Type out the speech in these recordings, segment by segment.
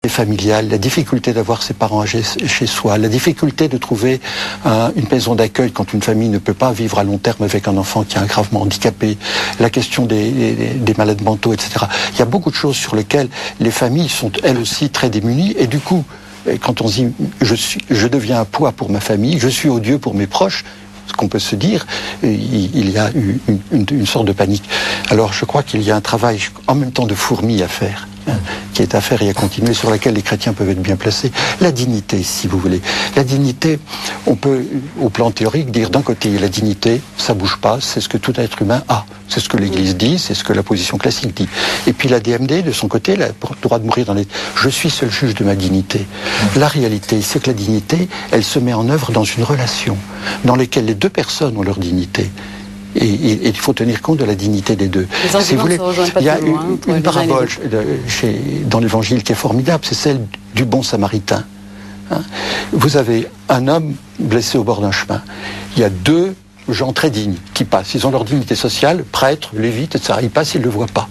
familiale, la difficulté d'avoir ses parents âgés chez soi, la difficulté de trouver une maison d'accueil quand une famille ne peut pas vivre à long terme avec un enfant qui est gravement handicapé, la question des malades mentaux, etc. Il y a beaucoup de choses sur lesquelles les familles sont elles aussi très démunies, et du coup, quand on dit je deviens un poids pour ma famille, je suis odieux pour mes proches, ce qu'on peut se dire, il y a une sorte de panique. Alors je crois qu'il y a un travail en même temps de fourmi à faire, qui est à faire et à continuer, sur laquelle les chrétiens peuvent être bien placés. La dignité, si vous voulez. La dignité, on peut, au plan théorique, dire d'un côté, la dignité, ça bouge pas, c'est ce que tout être humain a. C'est ce que l'Église dit, c'est ce que la position classique dit. Et puis la DMD, de son côté, le droit de mourir dans les... Je suis seul juge de ma dignité. La réalité, c'est que la dignité, elle se met en œuvre dans une relation dans laquelle les deux personnes ont leur dignité. Et il faut tenir compte de la dignité des deux. Si vous voulez, il y a une parabole dans l'Évangile qui est formidable, c'est celle du bon Samaritain. Vous avez un homme blessé au bord d'un chemin. Il y a deux gens très dignes qui passent. Ils ont leur dignité sociale, prêtres, lévites, etc. Ils passent, ils ne le voient pas.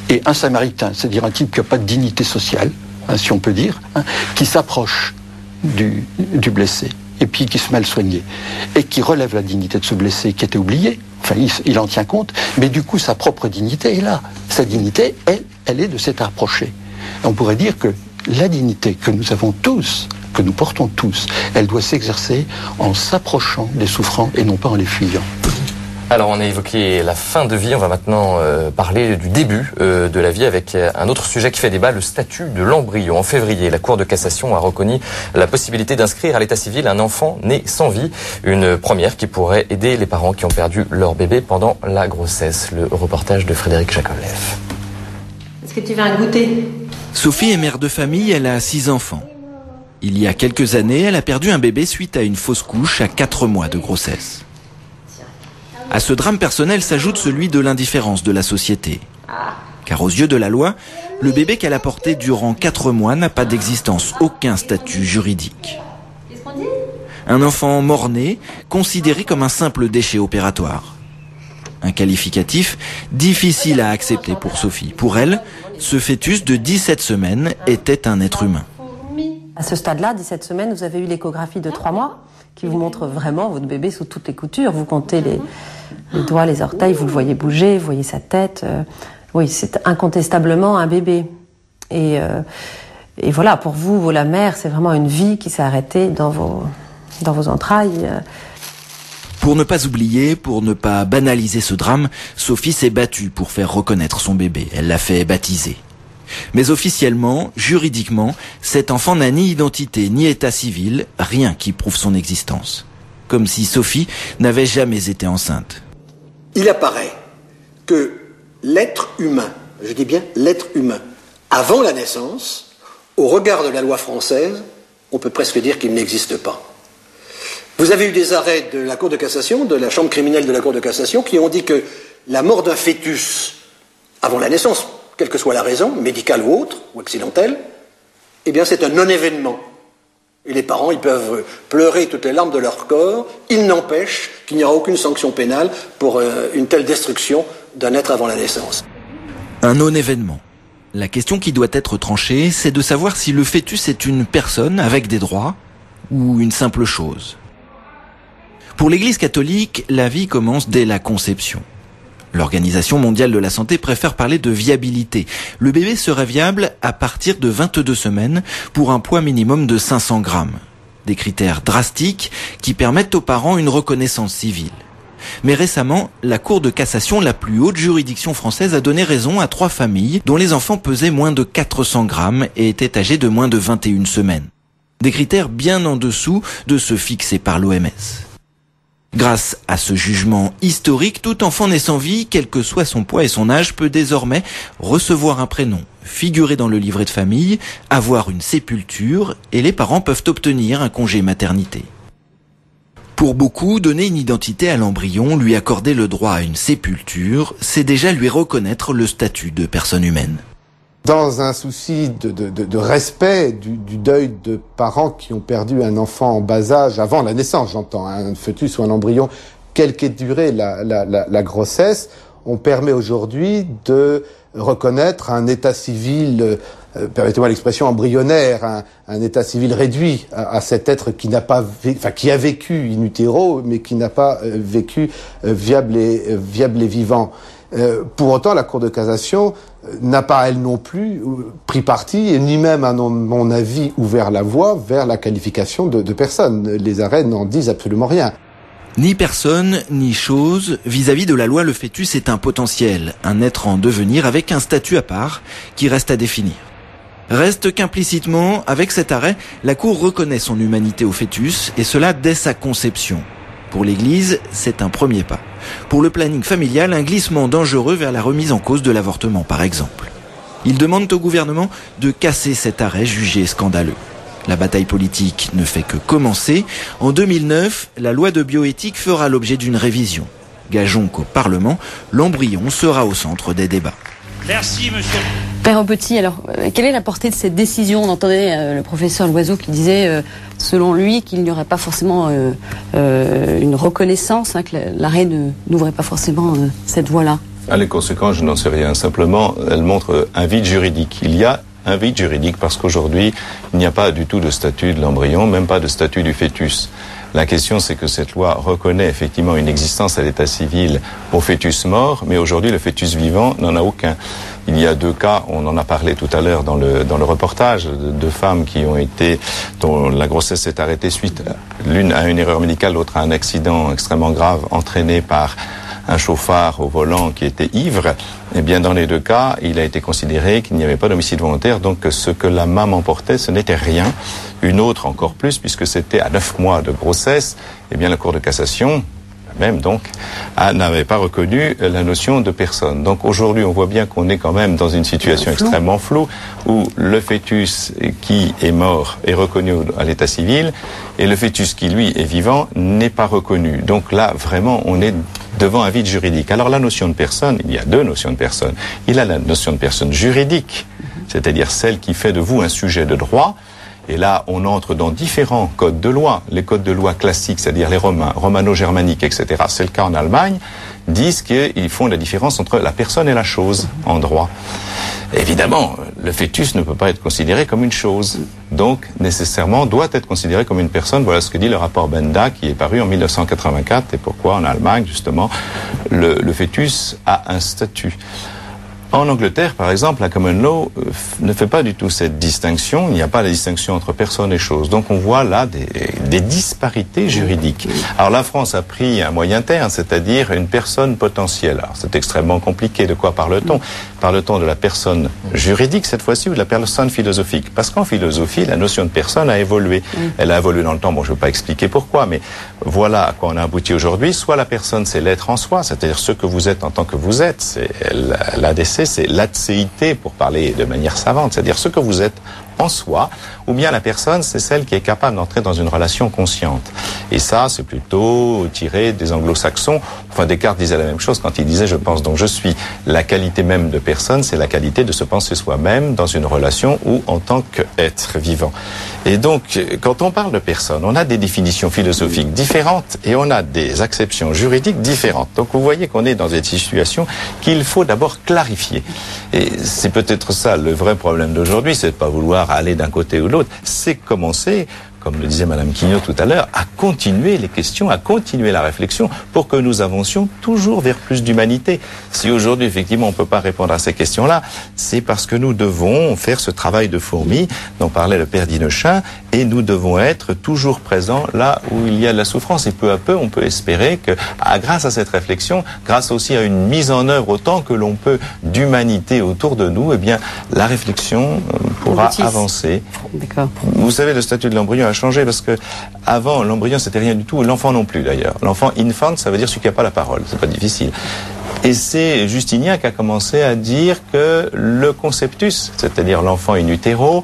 Et un Samaritain, c'est-à-dire un type qui n'a pas de dignité sociale, si on peut dire, qui s'approche du blessé, et puis qui se met à le soigner, et qui relève la dignité de ce blessé qui était oublié, enfin il en tient compte, mais du coup sa propre dignité est là. Sa dignité, elle est de s'être approchée. On pourrait dire que la dignité que nous avons tous, que nous portons tous, elle doit s'exercer en s'approchant des souffrants et non pas en les fuyant. Alors on a évoqué la fin de vie, on va maintenant parler du début de la vie avec un autre sujet qui fait débat, le statut de l'embryon. En février, la Cour de cassation a reconnu la possibilité d'inscrire à l'état civil un enfant né sans vie, une première qui pourrait aider les parents qui ont perdu leur bébé pendant la grossesse. Le reportage de Frédéric Jakovlev. Est-ce que tu veux un goûter ? Sophie est mère de famille, elle a 6 enfants. Il y a quelques années, elle a perdu un bébé suite à une fausse couche à 4 mois de grossesse. À ce drame personnel s'ajoute celui de l'indifférence de la société. Car aux yeux de la loi, le bébé qu'elle a porté durant 4 mois n'a pas d'existence, aucun statut juridique. Un enfant mort-né, considéré comme un simple déchet opératoire. Un qualificatif difficile à accepter pour Sophie. Pour elle, ce fœtus de 17 semaines était un être humain. À ce stade-là, 17 semaines, vous avez eu l'échographie de 3 mois qui vous montre vraiment votre bébé sous toutes les coutures. Vous comptez les doigts, les orteils, vous le voyez bouger, vous voyez sa tête. Oui, c'est incontestablement un bébé. Et voilà, pour vous, la mère, c'est vraiment une vie qui s'est arrêtée dans vos entrailles. Pour ne pas oublier, pour ne pas banaliser ce drame, Sophie s'est battue pour faire reconnaître son bébé. Elle l'a fait baptiser. Mais officiellement, juridiquement, cet enfant n'a ni identité, ni état civil, rien qui prouve son existence. Comme si Sophie n'avait jamais été enceinte. Il apparaît que l'être humain, je dis bien l'être humain, avant la naissance, au regard de la loi française, on peut presque dire qu'il n'existe pas. Vous avez eu des arrêts de la Cour de cassation, de la chambre criminelle de la Cour de cassation, qui ont dit que la mort d'un fœtus avant la naissance, quelle que soit la raison, médicale ou autre, ou accidentelle, eh bien c'est un non-événement. Et les parents, ils peuvent pleurer toutes les larmes de leur corps, il n'empêche qu'il n'y aura aucune sanction pénale pour une telle destruction d'un être avant la naissance. Un non-événement. La question qui doit être tranchée, c'est de savoir si le fœtus est une personne avec des droits ou une simple chose. Pour l'Église catholique, la vie commence dès la conception. L'Organisation mondiale de la santé préfère parler de viabilité. Le bébé serait viable à partir de 22 semaines pour un poids minimum de 500 grammes. Des critères drastiques qui permettent aux parents une reconnaissance civile. Mais récemment, la Cour de cassation, la plus haute juridiction française, a donné raison à 3 familles dont les enfants pesaient moins de 400 grammes et étaient âgés de moins de 21 semaines. Des critères bien en dessous de ceux fixés par l'OMS. Grâce à ce jugement historique, tout enfant né sans vie, quel que soit son poids et son âge, peut désormais recevoir un prénom, figurer dans le livret de famille, avoir une sépulture et les parents peuvent obtenir un congé maternité. Pour beaucoup, donner une identité à l'embryon, lui accorder le droit à une sépulture, c'est déjà lui reconnaître le statut de personne humaine. Dans un souci de respect du deuil de parents qui ont perdu un enfant en bas âge, avant la naissance, j'entends, un fœtus ou un embryon, quelle qu'ait duré la grossesse, on permet aujourd'hui de reconnaître un état civil permettez-moi l'expression, embryonnaire, un état civil réduit à cet être qui n'a pas, qui a vécu in utero, mais qui n'a pas vécu viable et vivant. Pour autant, la Cour de cassation n'a pas, elle non plus, pris parti, et ni même, à mon avis, ouvert la voie vers la qualification de personne. Les arrêts n'en disent absolument rien. Ni personne, ni chose, vis-à-vis de la loi, le fœtus est un potentiel, un être en devenir avec un statut à part qui reste à définir. Reste qu'implicitement, avec cet arrêt, la Cour reconnaît son humanité au fœtus, et cela dès sa conception. Pour l'Église, c'est un premier pas. Pour le planning familial, un glissement dangereux vers la remise en cause de l'avortement, par exemple. Ils demandent au gouvernement de casser cet arrêt jugé scandaleux. La bataille politique ne fait que commencer. En 2009, la loi de bioéthique fera l'objet d'une révision. Gageons qu'au Parlement, l'embryon sera au centre des débats. Merci, monsieur. Père Petit, alors, quelle est la portée de cette décision? On entendait le professeur Loiseau qui disait, selon lui, qu'il n'y aurait pas forcément une reconnaissance, que l'arrêt n'ouvrait pas forcément cette voie-là. Les conséquences, je n'en sais rien. Simplement, elle montre un vide juridique. Il y a un vide juridique parce qu'aujourd'hui, il n'y a pas du tout de statut de l'embryon, même pas de statut du fœtus. La question, c'est que cette loi reconnaît effectivement une existence à l'état civil au fœtus mort, mais aujourd'hui, le fœtus vivant n'en a aucun. Il y a 2 cas, on en a parlé tout à l'heure dans le reportage, de 2 femmes dont la grossesse s'est arrêtée suite, l'une à une erreur médicale, l'autre à un accident extrêmement grave entraîné par un chauffard au volant qui était ivre. Eh bien, dans les 2 cas, il a été considéré qu'il n'y avait pas d'homicide volontaire, donc ce que la maman portait, ce n'était rien. Une autre encore plus, puisque c'était à 9 mois de grossesse. Eh bien, la Cour de cassation, même donc, n'avait pas reconnu la notion de personne. Donc aujourd'hui, on voit bien qu'on est quand même dans une situation extrêmement floue, où le fœtus qui est mort est reconnu à l'état civil, et le fœtus qui, lui, est vivant n'est pas reconnu. Donc là, vraiment, on est devant un vide juridique. Alors la notion de personne, il y a 2 notions de personne. Il y a la notion de personne juridique, c'est-à-dire celle qui fait de vous un sujet de droit. Et là, on entre dans différents codes de loi. Les codes de loi classiques, c'est-à-dire les romains, romano-germaniques, etc., c'est le cas en Allemagne, disent qu'ils font la différence entre la personne et la chose en droit. Évidemment, le fœtus ne peut pas être considéré comme une chose. Donc, nécessairement, doit être considéré comme une personne. Voilà ce que dit le rapport Benda, qui est paru en 1984, et pourquoi en Allemagne, justement, le fœtus a un statut. En Angleterre, par exemple, la common law ne fait pas du tout cette distinction. Il n'y a pas la distinction entre personne et chose. Donc on voit là des disparités juridiques. Alors la France a pris un moyen terme, c'est-à-dire une personne potentielle. Alors c'est extrêmement compliqué. De quoi parle-t-on? Parle-t-on de la personne juridique cette fois-ci ou de la personne philosophique? Parce qu'en philosophie, la notion de personne a évolué. Elle a évolué dans le temps. Bon, je ne vais pas expliquer pourquoi, mais voilà à quoi on a abouti aujourd'hui. Soit la personne, c'est l'être en soi, c'est-à-dire ce que vous êtes en tant que vous êtes. C'est l'ADC, c'est l'atséité, pour parler de manière savante, c'est-à-dire ce que vous êtes en soi, ou bien la personne, c'est celle qui est capable d'entrer dans une relation consciente. Et ça, c'est plutôt tiré des anglo-saxons. Enfin, Descartes disait la même chose quand il disait « je pense donc je suis ». La qualité même de personne, c'est la qualité de se penser soi-même dans une relation ou en tant qu'être vivant. Et donc, quand on parle de personne, on a des définitions philosophiques différentes et on a des acceptions juridiques différentes. Donc, vous voyez qu'on est dans une situation qu'il faut d'abord clarifier. Et c'est peut-être ça le vrai problème d'aujourd'hui, c'est de pas vouloir aller d'un côté ou de l'autre, c'est commencer, comme le disait Madame Quignot tout à l'heure, à continuer les questions, à continuer la réflexion pour que nous avancions toujours vers plus d'humanité. Si aujourd'hui, effectivement, on ne peut pas répondre à ces questions-là, c'est parce que nous devons faire ce travail de fourmi dont parlait le père Dinochin, et nous devons être toujours présents là où il y a de la souffrance. Et peu à peu, on peut espérer que, grâce à cette réflexion, grâce aussi à une mise en œuvre autant que l'on peut d'humanité autour de nous, eh bien, la réflexion pourra avancer. D'accord. Vous savez, le statut de l'embryon a changé parce que avant l'embryon c'était rien du tout, l'enfant non plus d'ailleurs. L'enfant infant, ça veut dire celui qui n'a pas la parole, c'est pas difficile. Et c'est Justinien qui a commencé à dire que le conceptus, c'est-à-dire l'enfant in utero,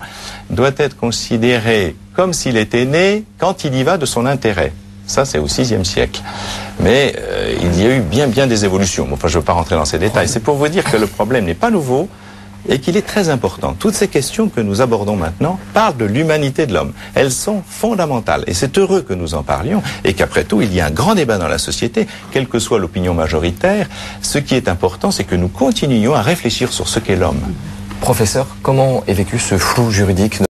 doit être considéré comme s'il était né quand il y va de son intérêt. Ça, c'est au VIe siècle. Mais il y a eu bien des évolutions. Enfin, je ne veux pas rentrer dans ces détails. C'est pour vous dire que le problème n'est pas nouveau et qu'il est très important. Toutes ces questions que nous abordons maintenant parlent de l'humanité de l'homme. Elles sont fondamentales. Et c'est heureux que nous en parlions et qu'après tout, il y a un grand débat dans la société, quelle que soit l'opinion majoritaire. Ce qui est important, c'est que nous continuions à réfléchir sur ce qu'est l'homme. Professeur, comment est vécu ce flou juridique ?